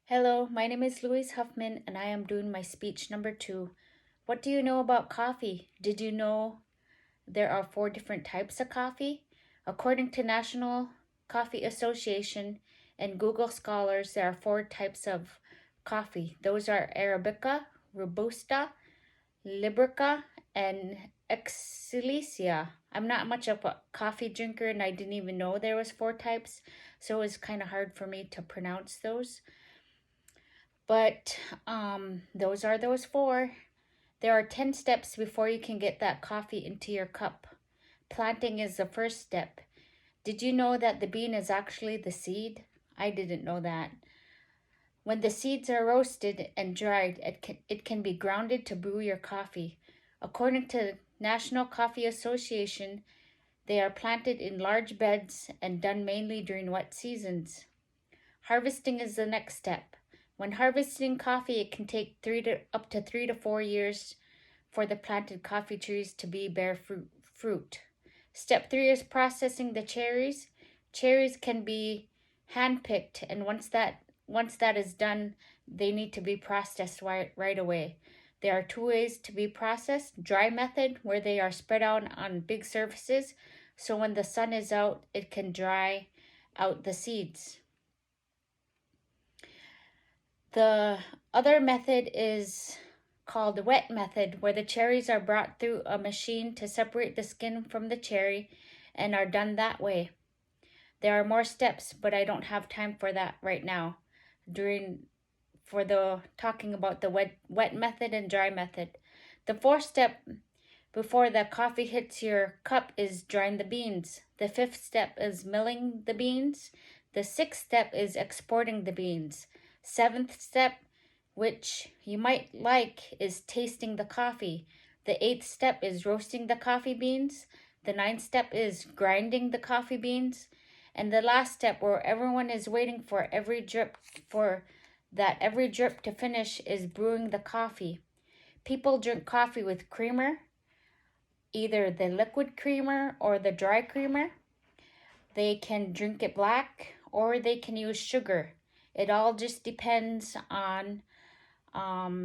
Hello, my name is Louise Huffman and I am doing my speech number 2. What do you know about coffee? Did you know there are 4 different types of coffee? According to National Coffee Association and Google Scholars, there are 4 types of coffee. Those are Arabica, Robusta, Liberica, and Excelsia. I'm not much of a coffee drinker and I didn't even know there was 4 types, so it was kind of hard for me to pronounce those. But those are those 4. There are 10 steps before you can get that coffee into your cup. Planting is the first step. Did you know that the bean is actually the seed? I didn't know that. When the seeds are roasted and dried, it can be grounded to brew your coffee. According to National Coffee Association, they are planted in large beds and done mainly during wet seasons. Harvesting is the next step. When harvesting coffee, it can take up to 3 to 4 years for the planted coffee trees to bear fruit. Step 3 is processing the cherries. Cherries can be handpicked, and once that is done, they need to be processed right away. There are 2 ways to be processed. Dry method, where they are spread out on big surfaces, so when the sun is out, it can dry out the seeds. The other method is called the wet method, where the cherries are brought through a machine to separate the skin from the cherry and are done that way. There are more steps, but I don't have time for that right now talking about the wet method and dry method. The 4th step before the coffee hits your cup is drying the beans. The 5th step is milling the beans. The 6th step is exporting the beans. 7th step, which you might like, is tasting the coffee. The 8th step is roasting the coffee beans. The 9th step is grinding the coffee beans. And the last step, where everyone is waiting for every drip to finish, is brewing the coffee. People drink coffee with creamer, either the liquid creamer or the dry creamer. They can drink it black or they can use sugar. It all just depends on how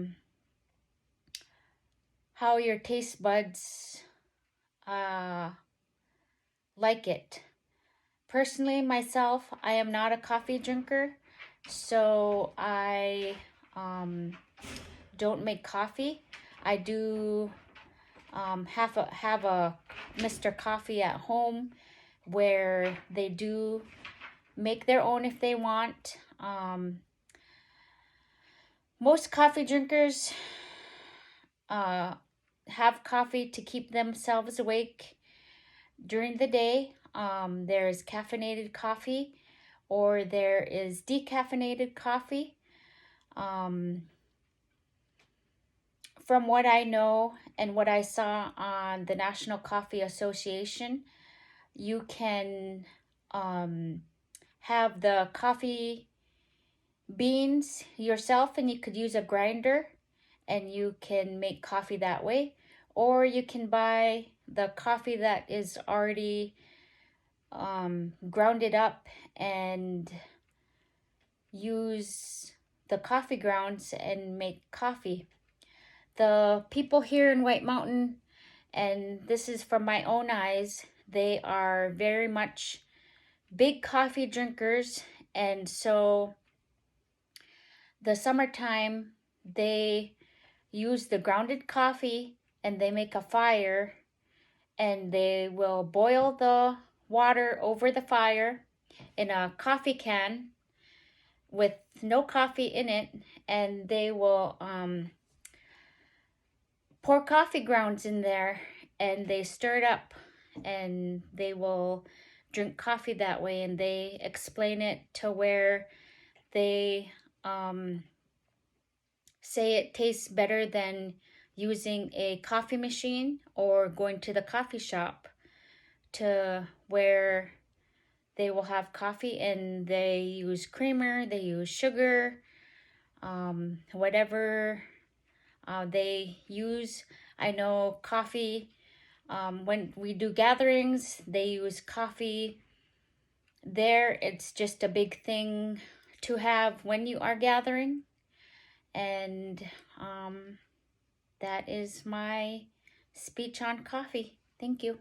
your taste buds like it. Personally, myself, I am not a coffee drinker, so I don't make coffee. I do have a Mr. Coffee at home where they do make their own if they want. Most coffee drinkers have coffee to keep themselves awake during the day. There is caffeinated coffee or there is decaffeinated coffee. From what I know and what I saw on the National Coffee Association, you can have the coffee beans yourself, and you could use a grinder and you can make coffee that way, or you can buy the coffee that is already grounded up and use the coffee grounds and make coffee. The people here in White Mountain, and this is from my own eyes, they are very much big coffee drinkers, and so the summertime they use the grounded coffee and they make a fire and they will boil the water over the fire in a coffee can with no coffee in it, and they will pour coffee grounds in there and they stir it up and they will drink coffee that way. And they explain it to where they say it tastes better than using a coffee machine or going to the coffee shop, to where they will have coffee and they use creamer, they use sugar, whatever they use. I know coffee, when we do gatherings, they use coffee there. It's just a big thing to have when you are gathering. And that is my speech on coffee. Thank you.